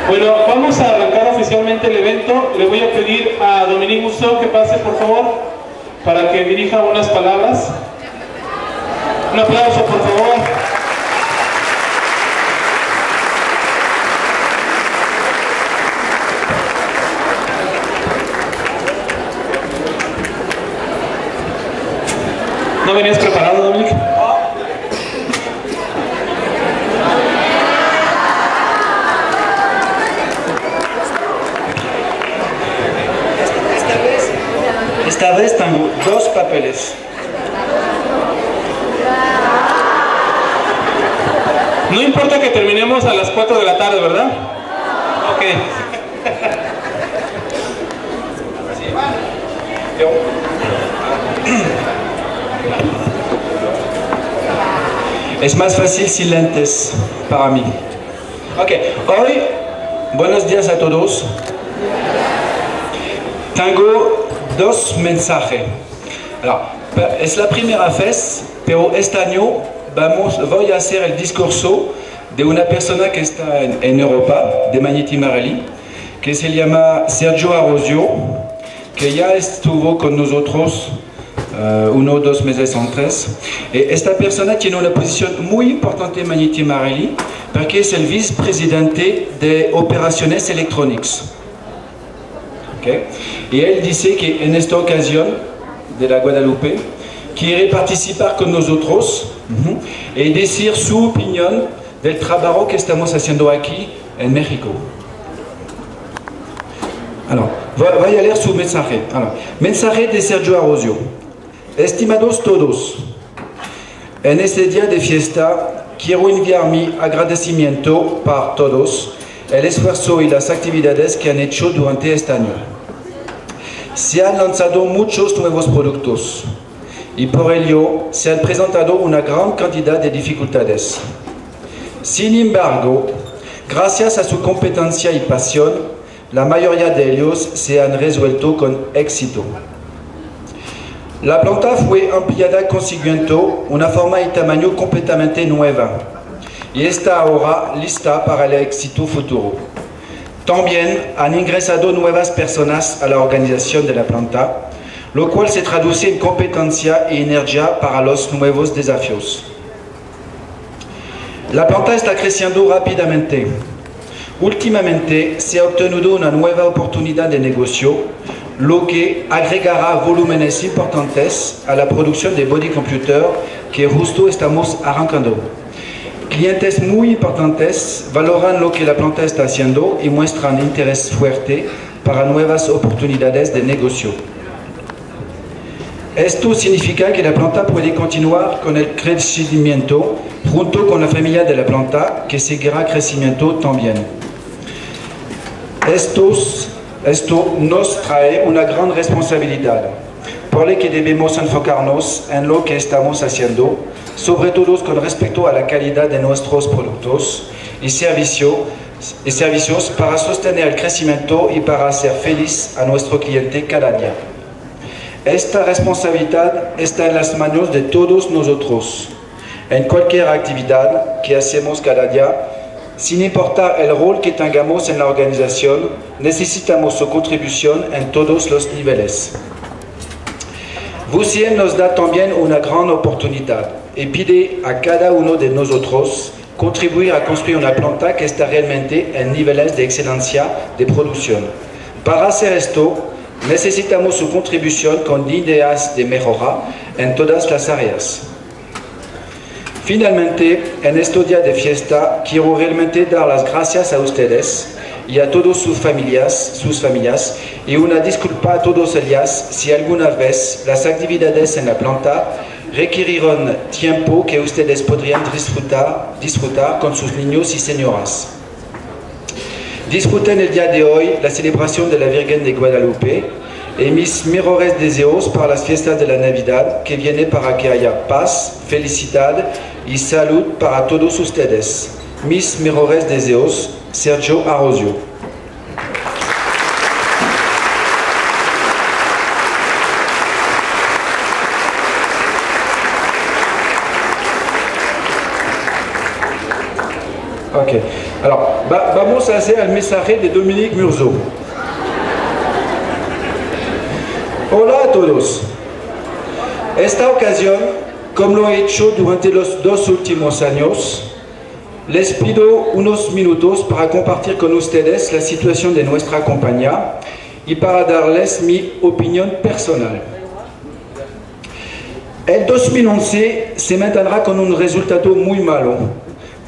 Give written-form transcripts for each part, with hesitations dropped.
Bueno, vamos a arrancar oficialmente el evento. Le voy a pedir a Dominique Musso que pase, por favor, para que dirija unas palabras. Un aplauso, por favor. ¿No venías preparado, Dominique? Esta vez tengo dos papeles. No importa que terminemos a las 4 de la tarde, ¿verdad? Ok. Es más fácil sin lentes para mí. Ok, hoy, buenos días a todos. Tengo dos mensajes. Es la primera vez, pero este año voy a hacer el discurso de una persona que está en Europa, de Magneti Marelli, que se llama Sergio Arrosio, que ya estuvo con nosotros 1 o 2 meses antes. Esta persona tiene una posición muy importante en Magneti Marelli, porque es el vicepresidente de operaciones electrónicas. ¿Okay? Y él dice que en esta ocasión de la Guadalupe quiere participar con nosotros y decir su opinión del trabajo que estamos haciendo aquí en México. Voy a leer su mensaje. Mensaje de Sergio Arrosio. Estimados todos, en este día de fiesta quiero enviar mi agradecimiento para todos el esfuerzo y las actividades que han hecho durante este año. Se han lanzado muchos nuevos productos y por ello se han presentado una gran cantidad de dificultades. Sin embargo, gracias a su competencia y pasión, la mayoría de ellos se han resuelto con éxito. La planta fue ampliada consiguiendo una forma y tamaño completamente nueva y está ahora lista para el éxito futuro. También han ingresado nuevas personas a la organización de la planta, lo cual se traduce en competencia y energía para los nuevos desafíos. La planta está creciendo rápidamente. Últimamente se ha obtenido una nueva oportunidad de negocio, lo que agregará volúmenes importantes a la producción de body computer que justo estamos arrancando. Clientes muy importantes valoran lo que la planta está haciendo y muestran interés fuerte para nuevas oportunidades de negocio. Esto significa que la planta puede continuar con el crecimiento junto con la familia de la planta, que seguirá crecimiento también. Esto nos trae una gran responsabilidad, por lo que debemos enfocarnos en lo que estamos haciendo, sobre todo con respecto a la calidad de nuestros productos y servicios para sostener el crecimiento y para hacer feliz a nuestro cliente cada día. Esta responsabilidad está en las manos de todos nosotros, en cualquier actividad que hacemos cada día. Sin importar el rol que tengamos en la organización, necesitamos su contribución en todos los niveles. VUCIEM nos da también una gran oportunidad y pide a cada uno de nosotros contribuir a construir una planta que está realmente en niveles de excelencia de producción. Para hacer esto, necesitamos su contribución con ideas de mejora en todas las áreas. Finalmente, en este día de fiesta, quiero realmente dar las gracias a ustedes y a todas sus familias y una disculpa a todos ellas si alguna vez las actividades en la planta requirieron tiempo que ustedes podrían disfrutar con sus niños y señoras. Disfruten el día de hoy la celebración de la Virgen de Guadalupe y mis mejores deseos para las fiestas de la Navidad que viene para que haya paz, felicidad y salud para todos ustedes. Mis mejores deseos, Sergio Arrosio. Ok. Alors, vamos a hacer el mensaje de Dominique Murzo. Hola a todos. Esta ocasión, como lo he hecho durante los 2 últimos años, les pido unos minutos para compartir con ustedes la situación de nuestra compañía y para darles mi opinión personal. El 2011 se mantendrá con un resultado muy malo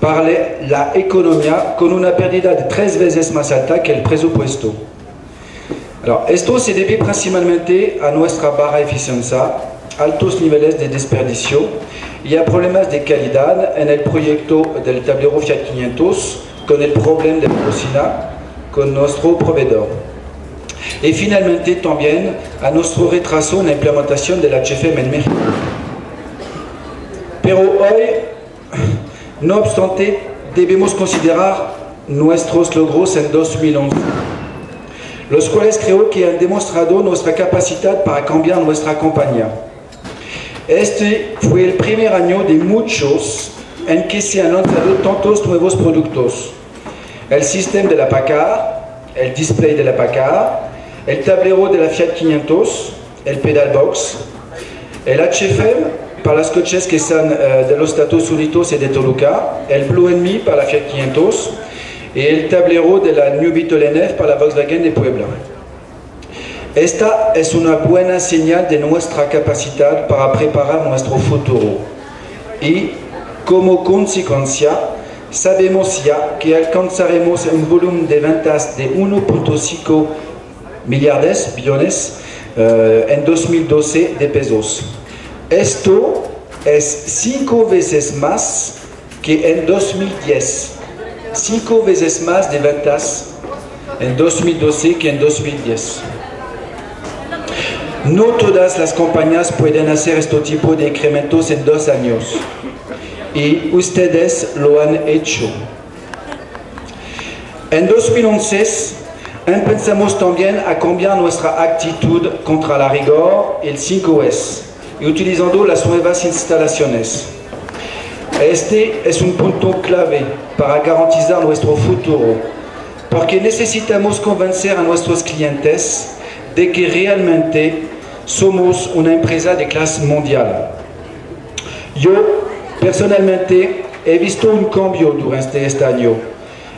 para la economía, con una pérdida de 3 veces más alta que el presupuesto. Esto se debe principalmente a nuestra baja eficiencia, altos niveles de desperdicio y a problemas de calidad en el proyecto del tablero Fiat 500 con el problema de cocina con nuestro proveedor. Y finalmente también a nuestro retraso en la implementación del HFM en México. Pero hoy, no obstante, debemos considerar nuestros logros en 2011, los cuales creo que han demostrado nuestra capacidad para cambiar nuestra compañía. Este fue el primer año de muchos en que se han lanzado tantos nuevos productos. El sistema de la Packard, el display de la Packard, el tablero de la Fiat 500, el pedal box, el HFM para los coches que están de los Estados Unidos y de Toluca, el Blue & Me para la Fiat 500 y el tablero de la New Beetle NF para la Volkswagen de Puebla. Esta es una buena señal de nuestra capacidad para preparar nuestro futuro y, como consecuencia, sabemos ya que alcanzaremos un volumen de ventas de 1.5 billones en 2012 de pesos. Esto es 5 veces más que en 2010. 5 veces más de ventas en 2012 que en 2010. No todas las compañías pueden hacer este tipo de incrementos en 2 años. Y ustedes lo han hecho. En 2011 empezamos también a cambiar nuestra actitud contra la rigor y el 5S, y utilizando las nuevas instalaciones. Este es un punto clave para garantizar nuestro futuro, porque necesitamos convencer a nuestros clientes de que realmente somos una empresa de clase mundial. Yo, personalmente, he visto un cambio durante este año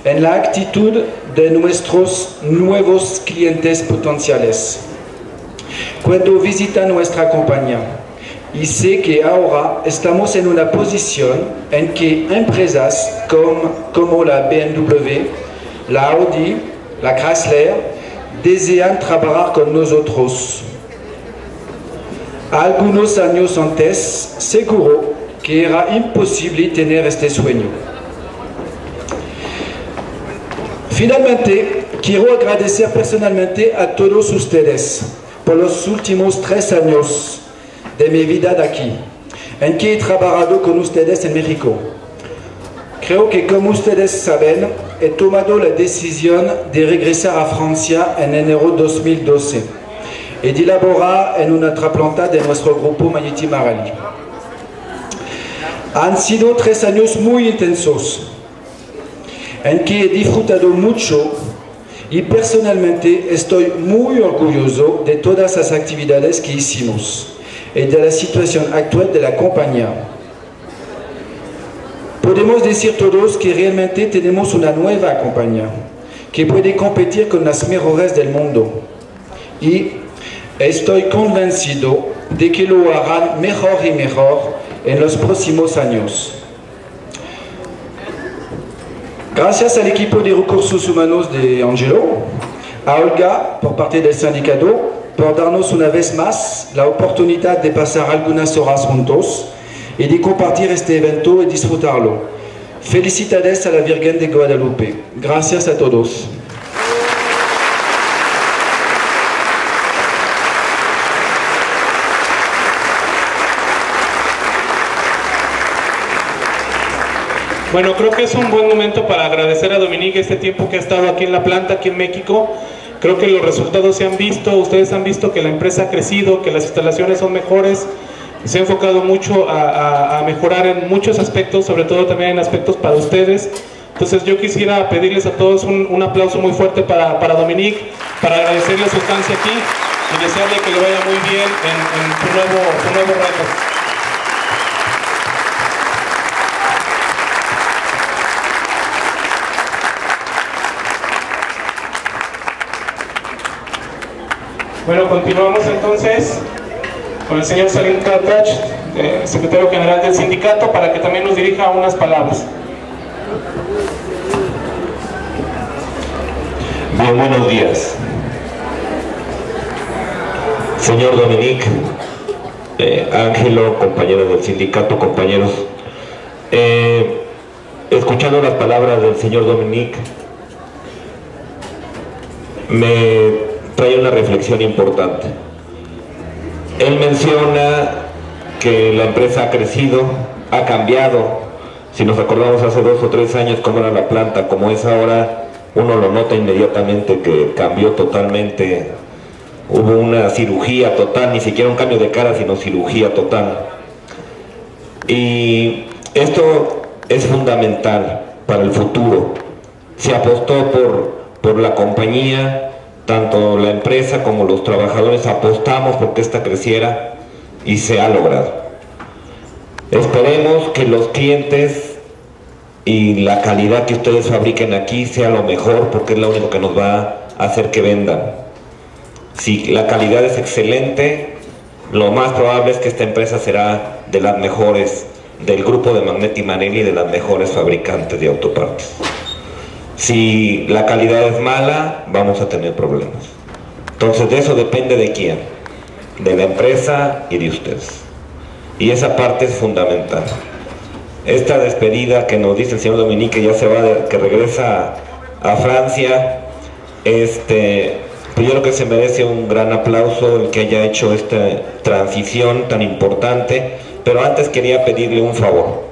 en la actitud de nuestros nuevos clientes potenciales cuando visitan nuestra compañía. Y sé que ahora estamos en una posición en que empresas como la BMW, la Audi, la Chrysler desean trabajar con nosotros. Algunos años antes, seguro que era imposible tener este sueño. Finalmente, quiero agradecer personalmente a todos ustedes por los últimos 3 años de mi vida de aquí, en que he trabajado con ustedes en México. Creo que, como ustedes saben, he tomado la decisión de regresar a Francia en enero de 2012 y de laborar en una otra planta de nuestro grupo Magneti Marelli. Han sido 3 años muy intensos, en que he disfrutado mucho y personalmente estoy muy orgulloso de todas las actividades que hicimos y de la situación actual de la compañía. Podemos decir todos que realmente tenemos una nueva compañía que puede competir con las mejores del mundo y estoy convencido de que lo harán mejor y mejor en los próximos años. Gracias al equipo de recursos humanos de Angelo, a Olga por parte del sindicato, por darnos una vez más la oportunidad de pasar algunas horas juntos y de compartir este evento y disfrutarlo. Felicidades a la Virgen de Guadalupe. Gracias a todos. Bueno, creo que es un buen momento para agradecer a Dominique este tiempo que ha estado aquí en la planta, aquí en México. Creo que los resultados se han visto, ustedes han visto que la empresa ha crecido, que las instalaciones son mejores. Se ha enfocado mucho a mejorar en muchos aspectos, sobre todo también en aspectos para ustedes, Entonces yo quisiera pedirles a todos un aplauso muy fuerte para Dominique, para agradecerle su estancia aquí y desearle que le vaya muy bien en su nuevo reto. Bueno, continuamos entonces con el señor Salim Kartach, secretario general del sindicato, para que también nos dirija unas palabras. Bien, buenos días. Señor Dominique, Ángelo, compañeros del sindicato, compañeros, escuchando las palabras del señor Dominique, me trae una reflexión importante. Él menciona que la empresa ha crecido, ha cambiado. Si nos acordamos hace 2 o 3 años cómo era la planta, como es ahora, uno lo nota inmediatamente que cambió totalmente. Hubo una cirugía total, ni siquiera un cambio de cara, sino cirugía total. Y esto es fundamental para el futuro. Se apostó por la compañía, tanto la empresa como los trabajadores apostamos porque esta creciera y se ha logrado. Esperemos que los clientes y la calidad que ustedes fabriquen aquí sea lo mejor, porque es lo único que nos va a hacer que vendan. Si la calidad es excelente, lo más probable es que esta empresa será de las mejores del grupo de Magneti Marelli, de las mejores fabricantes de autopartes. Si la calidad es mala, vamos a tener problemas. Entonces de eso depende de quién, de la empresa y de ustedes. Y esa parte es fundamental. Esta despedida que nos dice el señor Dominique, que ya se va, que regresa a Francia, pues yo creo que se merece un gran aplauso el que haya hecho esta transición tan importante. Pero antes quería pedirle un favor.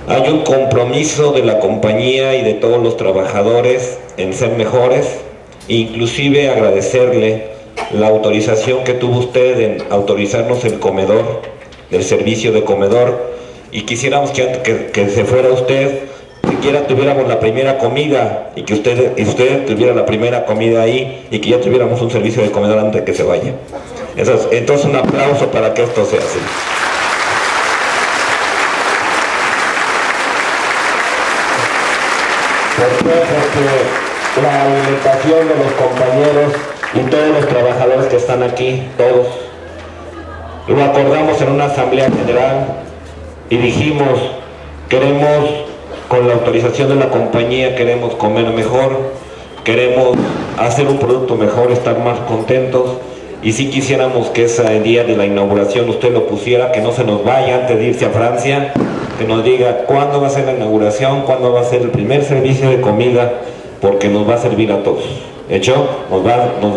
Hay un compromiso de la compañía y de todos los trabajadores en ser mejores, inclusive agradecerle la autorización que tuvo usted en autorizarnos el comedor, el servicio de comedor, y quisiéramos que se fuera usted, siquiera tuviéramos la primera comida y que usted tuviera la primera comida ahí y que ya tuviéramos un servicio de comedor antes de que se vaya. Entonces un aplauso para que esto sea así. Porque la alimentación de los compañeros y todos los trabajadores que están aquí, todos, lo acordamos en una asamblea general y dijimos, queremos, con la autorización de la compañía, queremos comer mejor, queremos hacer un producto mejor, estar más contentos, y si quisiéramos que ese día de la inauguración usted lo pusiera, que no se nos vaya antes de irse a Francia, que nos diga cuándo va a ser la inauguración, cuándo va a ser el primer servicio de comida, porque nos va a servir a todos. ¿Hecho? Nos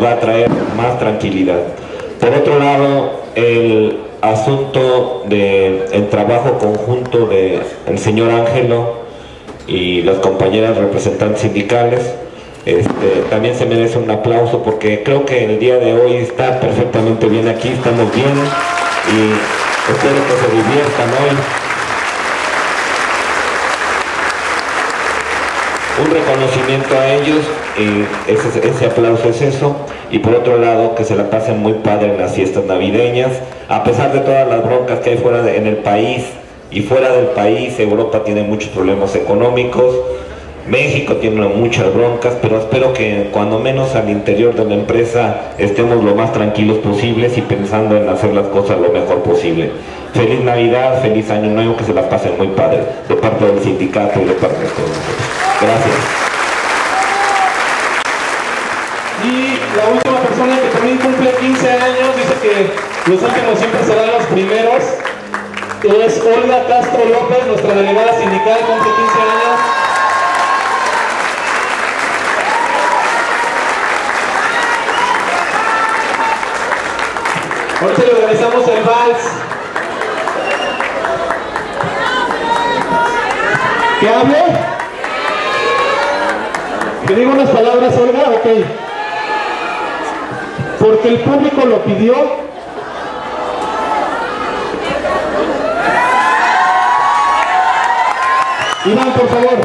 va a traer más tranquilidad. Por otro lado, el asunto del trabajo conjunto del señor Ángelo y las compañeras representantes sindicales, también se merece un aplauso, porque creo que el día de hoy está perfectamente bien aquí, estamos bien y espero que se diviertan hoy. Un reconocimiento a ellos, y ese aplauso es eso. Y por otro lado, que se la pasen muy padre en las fiestas navideñas, a pesar de todas las broncas que hay en el país y fuera del país. Europa tiene muchos problemas económicos, México tiene muchas broncas, pero espero que cuando menos al interior de la empresa estemos lo más tranquilos posibles y pensando en hacer las cosas lo mejor posible. Feliz Navidad, feliz Año Nuevo, que se la pasen muy padre, de parte del sindicato y de parte de todos nosotros. Gracias. Y la última persona que también cumple 15 años, dice que los ángeles siempre serán los primeros, es Olga Castro López, nuestra delegada sindical, cumple 15 años. Ahorita le organizamos el vals. ¿Que hable? ¿Que diga unas palabras, Olga? Ok. Porque el público lo pidió. Iván, por favor.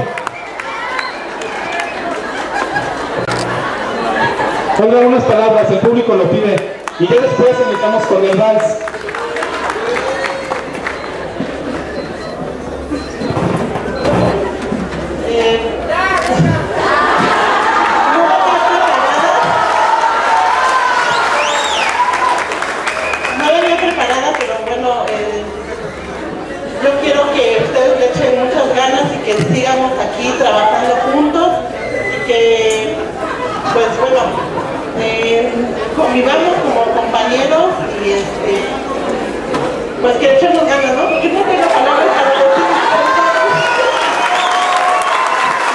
Ponga unas palabras, el público lo pide. Y ya después invitamos con el vals. No venía preparada, pero bueno, yo quiero que ustedes le echen muchas ganas y que sigamos aquí trabajando juntos y que, pues bueno, convivamos como compañeros y pues que echemos ganas, ¿no? Porque no tengo palabras para decir.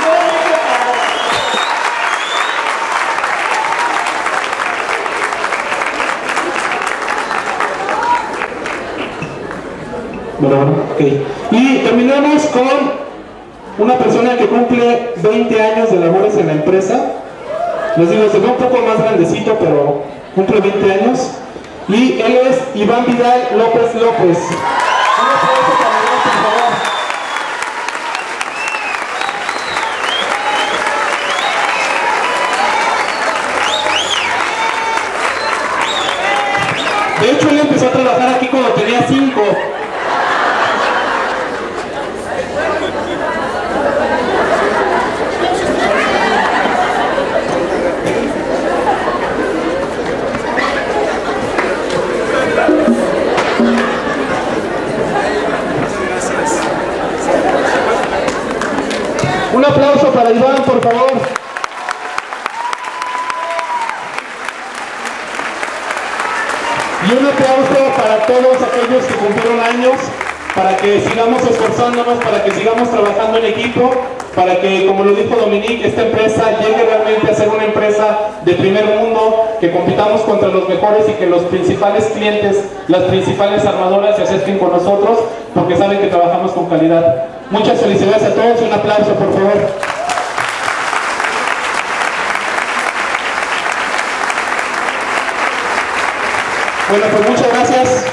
No venía preparada. Bueno, ok. Y terminamos con una persona que cumple 20 años de labores en la empresa. Les digo, se ve un poco más grandecito, pero cumple 20 años. Y él es Iván Vidal López López. Un aplauso para Iván, por favor. De hecho, él empezó a trabajar aquí cuando tenía 5. Un aplauso para Iván, por favor. Y un aplauso para todos aquellos que cumplieron años, para que sigamos esforzándonos, para que sigamos trabajando en equipo, para que, como lo dijo Dominique, esta empresa llegue realmente a ser una empresa de primer mundo, que compitamos contra los mejores y que los principales clientes, las principales armadoras se acerquen con nosotros, porque saben que trabajamos con calidad. Muchas felicidades a todos y un aplauso, por favor. Bueno, pues muchas gracias.